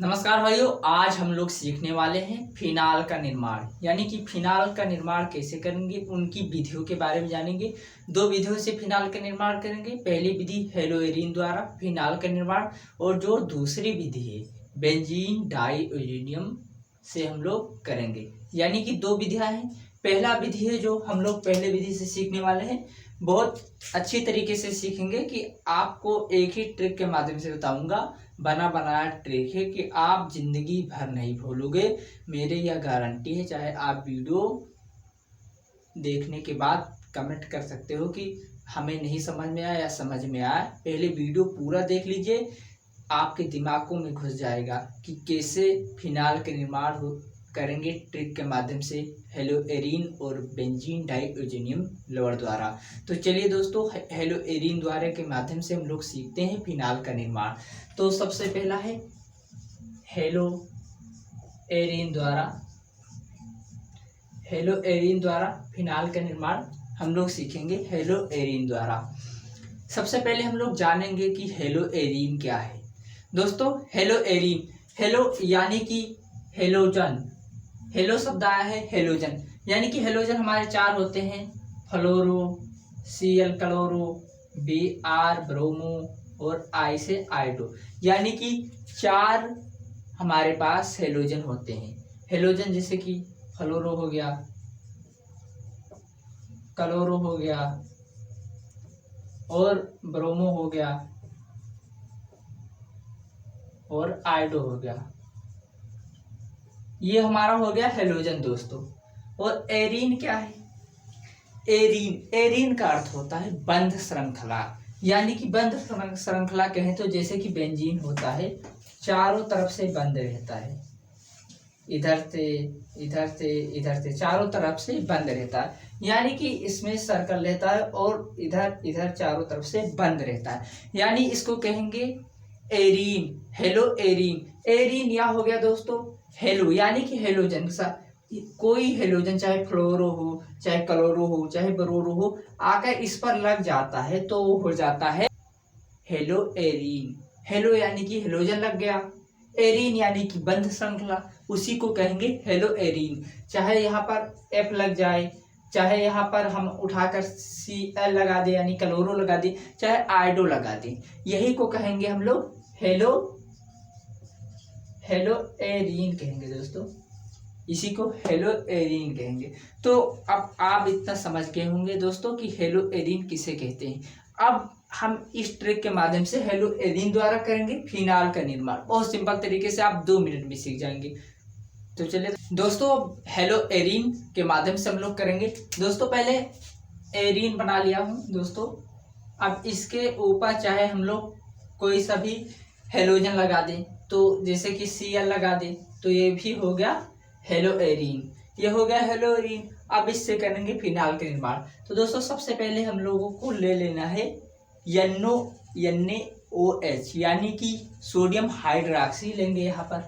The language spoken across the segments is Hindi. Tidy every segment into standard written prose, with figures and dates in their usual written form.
नमस्कार भाइयों, आज हम लोग सीखने वाले हैं फिनाल का निर्माण। यानी कि फिनाल का निर्माण कैसे करेंगे, उनकी विधियों के बारे में जानेंगे। दो विधियों से फिनाल का निर्माण करेंगे। पहली विधि हेलोएरीन द्वारा फिनाल का निर्माण, और जो दूसरी विधि है बेंजीन डाइओजेनियम से हम लोग करेंगे। यानी कि दो विधियां हैं। पहला विधि है जो हम लोग पहले विधि से सीखने वाले हैं। बहुत अच्छी तरीके से सीखेंगे कि आपको एक ही ट्रिक के माध्यम से बताऊंगा, बना बनाया ट्रिक है कि आप जिंदगी भर नहीं भूलोगे। मेरे यह गारंटी है। चाहे आप वीडियो देखने के बाद कमेंट कर सकते हो कि हमें नहीं समझ में आया या समझ में आया। पहले वीडियो पूरा देख लीजिए, आपके दिमागों में घुस जाएगा कि कैसे फिनाल के निर्माण करेंगे ट्रिक के माध्यम से हेलोएरीन और बेंजीन डाइओजेनियम लवर द्वारा। तो चलिए दोस्तों, हेलोएरीन द्वारा के माध्यम से हम लोग सीखते हैं फिनाल का निर्माण। तो सबसे पहला है हेलोएरीन द्वारा फिनाल का निर्माण हम लोग सीखेंगे हेलोएरीन द्वारा। सबसे पहले हम लोग जानेंगे कि हेलोएरीन क्या है। दोस्तों, हेलोएरीन, हेलो यानी कि हेलोजन, हेलो शब्द आया है हेलोजन। यानी कि हेलोजन हमारे चार होते हैं, फ्लोरो, Cl क्लोरो, Br ब्रोमो और I से आयोडो। यानी कि चार हमारे पास हेलोजन होते हैं। हेलोजन जैसे कि फ्लोरो हो गया, क्लोरो हो गया और ब्रोमो हो गया और आयोडो हो गया। ये हमारा हो गया हेलोजन दोस्तों। और एरीन क्या है? एरीन का अर्थ होता है बंध श्रृंखला। यानी कि बंध श्रृंखला कहें तो जैसे कि बेंजीन होता है, चारों तरफ से बंद रहता है, इधर से इधर से इधर से चारों तरफ से बंद रहता है। यानी कि इसमें सर्कल रहता है और इधर इधर चारों तरफ से बंद रहता है। यानी इसको कहेंगे एरीन, हेलो एरीन। एरीन या हो गया दोस्तों हेलो, यानी कि हेलोजन सा कोई हेलोजन, चाहे फ्लोरो हो, चाहे क्लोरो हो, चाहे ब्रोरो हो, आकर इस पर लग जाता है तो वो हो जाता है हेलोएरीन। हेलो यानी कि हेलोजन लग गया, एरीन यानी कि बंध श्रृंखला, उसी को कहेंगे हेलोएरीन। चाहे यहाँ पर F लग जाए, चाहे यहाँ पर हम उठाकर Cl लगा दे यानी क्लोरो लगा दे, चाहे आयोडो लगा दे, यही को कहेंगे हम लोग हेलोएरीन कहेंगे दोस्तों। इसी को हेलोएरीन कहेंगे। तो अब आप इतना समझ गए होंगे दोस्तों कि हेलोएरीन किसे कहते हैं। अब हम इस ट्रिक के माध्यम से हेलोएरीन द्वारा करेंगे फिनाल का निर्माण। बहुत सिंपल तरीके से आप 2 मिनट में सीख जाएंगे। तो चलिए दोस्तों, हेलोएरीन के माध्यम से हम लोग करेंगे। दोस्तों, पहले एरीन बना लिया हूँ दोस्तों। अब इसके ऊपर चाहे हम लोग कोई सा भी हेलोजन लगा दें, तो जैसे कि Cl लगा दें, तो ये भी हो गया हेलोएरीन। ये हो गया हेलोएरीन। अब इससे करेंगे फिनाल का निर्माण। तो दोस्तों, सबसे पहले हम लोगों को ले लेना है NaOH, यानी कि सोडियम हाइड्रोक्सी लेंगे। यहाँ पर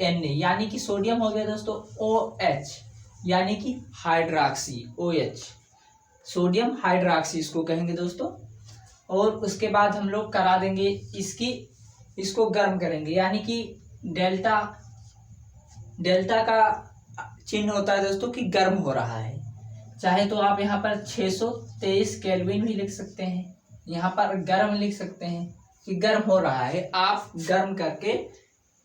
Na यानी कि सोडियम हो गया दोस्तों, OH यानी कि हाइड्रोक्सी, OH सोडियम हाइड्रोक्सी इसको कहेंगे दोस्तों। और उसके बाद हम लोग करा देंगे इसको गर्म करेंगे। यानी कि डेल्टा का चिन्ह होता है दोस्तों कि गर्म हो रहा है। चाहे तो आप यहाँ पर 623 केल्विन भी लिख सकते हैं, यहाँ पर गर्म लिख सकते हैं कि गर्म हो रहा है। आप गर्म करके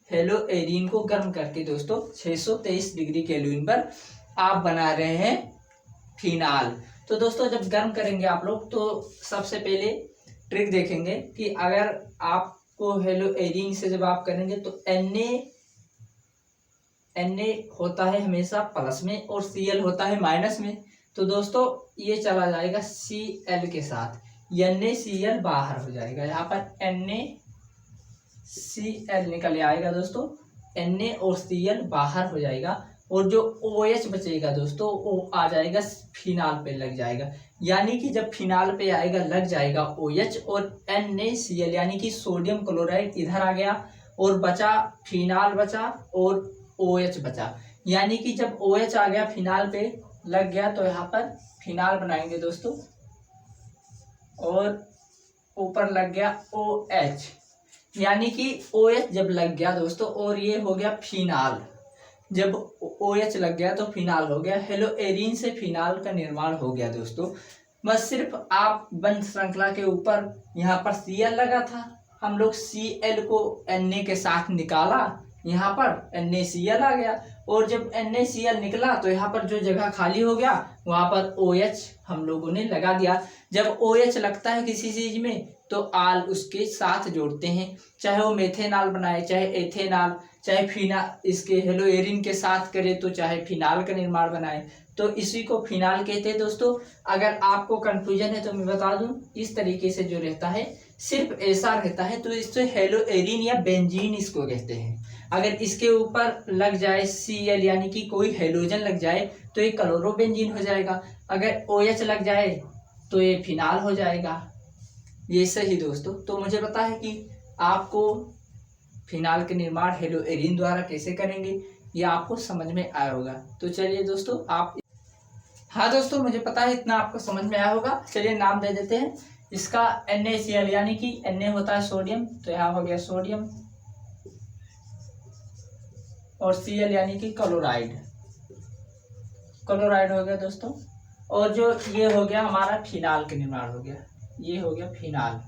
हेलोएरीन को गर्म करके दोस्तों 623 डिग्री केल्विन पर आप बना रहे हैं फिनाल। तो दोस्तों, जब गर्म करेंगे आप लोग, तो सबसे पहले ट्रिक देखेंगे कि अगर आपको हेलोएरीन से जब आप करेंगे तो Na होता है हमेशा प्लस में और Cl होता है माइनस में। तो दोस्तों, ये चला जाएगा Cl के साथ, NaCl बाहर हो जाएगा। यहाँ पर NaCl निकल आएगा दोस्तों, Na और Cl बाहर हो जाएगा और जो OH बचेगा दोस्तों वो आ जाएगा फिनाल पे लग जाएगा। यानी कि जब फिनाल पे आएगा लग जाएगा OH और NaCl यानी कि सोडियम क्लोराइड इधर आ गया और बचा फिनाल बचा और OH बचा। यानी कि जब OH आ गया फिनाल पे लग गया तो यहाँ पर फिनाल बनाएंगे दोस्तों और ऊपर लग गया OH। यानी कि OH जब लग गया दोस्तों और ये हो गया फिनाल, जब OH लग गया तो फिनाल हो गया, हेलो एरिन से फिनाल का निर्माण हो गया दोस्तों। बस सिर्फ आप बंध श्रृंखला के ऊपर यहाँ पर Cl लगा था, हम लोग Cl को Na के साथ निकाला, यहाँ पर NaCl आ गया, और जब NaCl निकला तो यहाँ पर जो जगह खाली हो गया वहाँ पर OH हम लोगों ने लगा दिया। जब OH लगता है किसी चीज में तो आल उसके साथ जोड़ते हैं, चाहे वो मेथेनॉल बनाए, चाहे एथेनॉल, चाहे फिनाल इसके हेलो एरिन के साथ करे तो चाहे फिनाल का निर्माण बनाए, तो इसी को फिनाल कहते हैं दोस्तों। अगर आपको कंफ्यूजन है तो मैं बता दूं, इस तरीके से जो रहता है सिर्फ ऐसा रहता है, तो इससे हेलो एरिन या बेंजीन इसको कहते हैं। अगर इसके ऊपर लग जाए Cl यानी कि कोई हेलोजन लग जाए तो ये क्लोरोबेंजीन हो जाएगा, अगर OH लग जाए तो ये फिनाल हो जाएगा। ये सही दोस्तों। तो मुझे पता है कि आपको फिनाल के निर्माण हेलो एरिन द्वारा कैसे करेंगे ये आपको समझ में आया होगा। तो चलिए दोस्तों आप, हाँ दोस्तों मुझे पता है इतना आपको समझ में आया होगा। चलिए नाम दे देते हैं इसका NaCl, यानी कि Na होता है सोडियम, तो यहाँ हो गया सोडियम, और Cl यानी कि क्लोराइड, क्लोराइड हो गया दोस्तों। और जो ये हो गया हमारा फिनाल के निर्माण हो गया, ये हो गया फिनाल,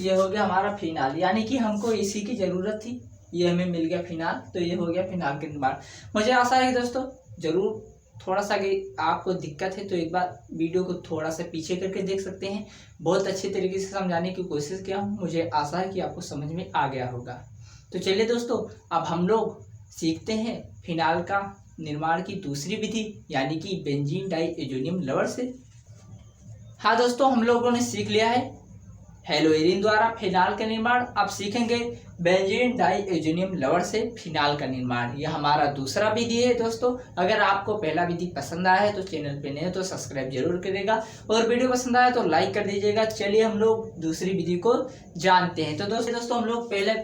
ये हो गया हमारा फिनाल, यानी कि हमको इसी की जरूरत थी, ये हमें मिल गया फिनाल, तो ये हो गया फिनाल के निर्माण। मुझे आशा है कि दोस्तों जरूर थोड़ा सा कि आपको दिक्कत है तो एक बार वीडियो को थोड़ा सा पीछे करके देख सकते हैं, बहुत अच्छे तरीके से समझाने की कोशिश किया हूँ, मुझे आशा है कि आपको समझ में आ गया होगा। तो चलिए दोस्तों अब हम लोग सीखते हैं फिनाल का निर्माण की दूसरी विधि, यानी कि बेंजीन डाइएजोनियम लवण से। हाँ दोस्तों हम लोगों ने सीख लिया है हेलो एरिन द्वारा फिनाल का निर्माण, अब सीखेंगे बेंजीन डाइएजोनियम लवण से फिनाल का निर्माण। यह हमारा दूसरा विधि है दोस्तों। अगर आपको पहला विधि पसंद आया है तो चैनल पे नए तो सब्सक्राइब जरूर करेगा, और वीडियो पसंद आया तो लाइक कर दीजिएगा। चलिए हम लोग दूसरी विधि को जानते हैं। तो दोस्तों हम लोग पहले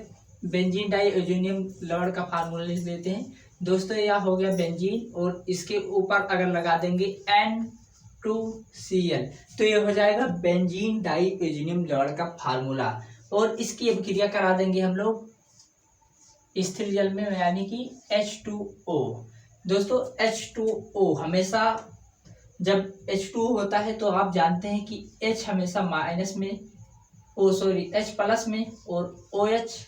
बेंजीन डाइएजोनियम लवण का फार्मूला लिख लेते हैं दोस्तों। यह हो गया बेंजीन, और इसके ऊपर अगर लगा देंगे N2Cl तो ये हो जाएगा बेंजीन डाइएजोनियम लवण का फार्मूला। और इसकी अब क्रिया करा देंगे हम लोग स्थिर जल में, यानी कि H2O। दोस्तों H2O हमेशा जब H2O होता है तो आप जानते हैं कि H हमेशा माइनस में, H प्लस में और OH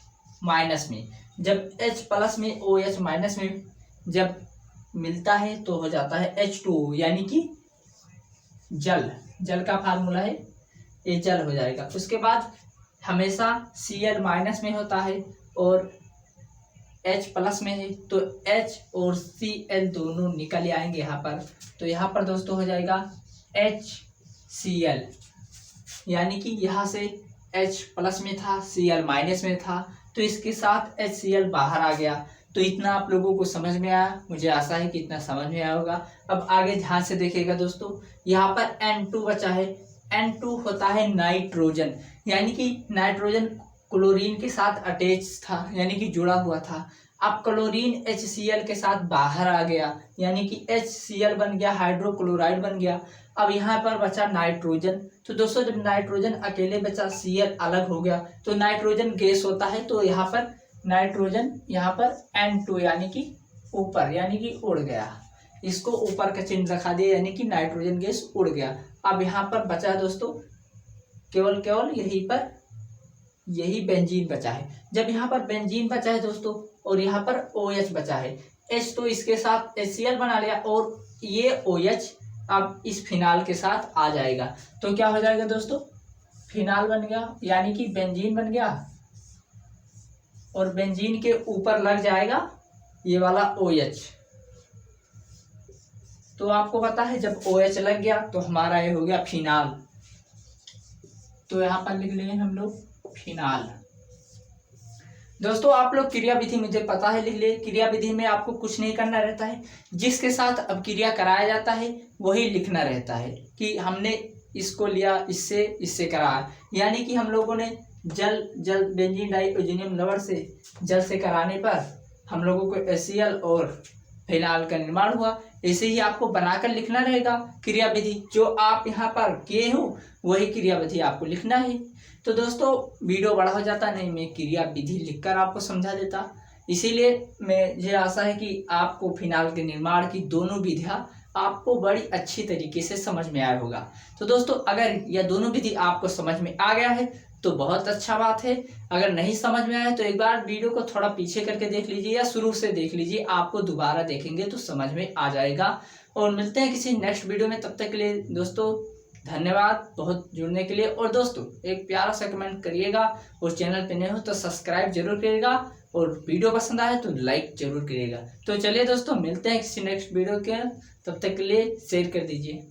माइनस में। जब H प्लस में OH माइनस में जब मिलता है तो हो जाता है H2O, यानी कि जल, जल का फार्मूला है ये जल हो जाएगा। उसके बाद हमेशा Cl माइनस में होता है और H प्लस में है, तो H और Cl दोनों निकल आएंगे यहाँ पर, तो यहाँ पर दोस्तों हो जाएगा HCl, यानी कि यहाँ से H प्लस में था Cl माइनस में था, तो इसके साथ HCl बाहर आ गया। तो इतना आप लोगों को समझ में आया, मुझे आशा है कि इतना समझ में आया होगा। अब आगे ध्यान से देखिएगा दोस्तों, यहाँ पर N2 बचा है। N2 होता है नाइट्रोजन, यानी कि नाइट्रोजन क्लोरीन के साथ अटैच था, यानी कि जुड़ा हुआ था। अब क्लोरीन HCl के साथ बाहर आ गया, यानी कि HCl बन गया, हाइड्रोक्लोराइड बन गया। अब यहाँ पर बचा नाइट्रोजन। तो दोस्तों जब नाइट्रोजन अकेले बचा, Cl अलग हो गया, तो नाइट्रोजन गैस होता है, तो यहाँ पर नाइट्रोजन यहाँ पर N2 यानी कि ऊपर, यानी कि उड़ गया, इसको ऊपर का चिन्ह रखा दिया, यानी कि नाइट्रोजन गैस उड़ गया। अब यहाँ पर बचा दोस्तों केवल यहीं पर यही बेंजीन बचा है। जब यहाँ पर बेंजीन बचा है दोस्तों और यहाँ पर OH बचा है, H तो इसके साथ HCl बना लिया और ये OH अब इस फिनाल के साथ आ जाएगा, तो क्या हो जाएगा दोस्तों फिनाल बन गया, यानी कि बेंजीन बन गया, और बेंजीन के ऊपर लग जाएगा ये वाला OH। तो आपको पता है जब OH लग गया तो हमारा ये हो गया फिनाल, तो यहाँ पर लिख लेंगे हम लोग फिनाल। दोस्तों आप लोग क्रिया विधि मुझे पता है लिख ले, क्रिया विधि में आपको कुछ नहीं करना रहता है, जिसके साथ अब क्रिया कराया जाता है वही लिखना रहता है कि हमने इसको लिया, इससे कराया, यानी कि हम लोगों ने जल बेंजीन डाइएजोनियम लवण से जल से कराने पर हम लोगों को HCl और फिनाल का निर्माण हुआ। ऐसे ही आपको बनाकर लिखना रहेगा क्रिया विधि, जो आप यहाँ पर किए हो वही क्रिया विधि आपको लिखना है। तो दोस्तों वीडियो बड़ा हो जाता, नहीं मैं क्रिया विधि लिखकर आपको समझा देता। इसीलिए मुझे आशा है कि आपको फिनाल के निर्माण की दोनों विधियाँ आपको बड़ी अच्छी तरीके से समझ में आया होगा। तो दोस्तों अगर यह दोनों विधि आपको समझ में आ गया है तो बहुत अच्छा बात है। अगर नहीं समझ में आया तो एक बार वीडियो को थोड़ा पीछे करके देख लीजिए या शुरू से देख लीजिए, आपको दोबारा देखेंगे तो समझ में आ जाएगा। और मिलते हैं किसी नेक्स्ट वीडियो में, तब तक के लिए दोस्तों धन्यवाद बहुत जुड़ने के लिए। और दोस्तों एक प्यारा सा कमेंट करिएगा, और चैनल पे नए हो तो सब्सक्राइब जरूर करिएगा, और वीडियो पसंद आए तो लाइक जरूर करिएगा। तो चलिए दोस्तों मिलते हैं किसी नेक्स्ट वीडियो के, तब तक के लिए शेयर कर दीजिए।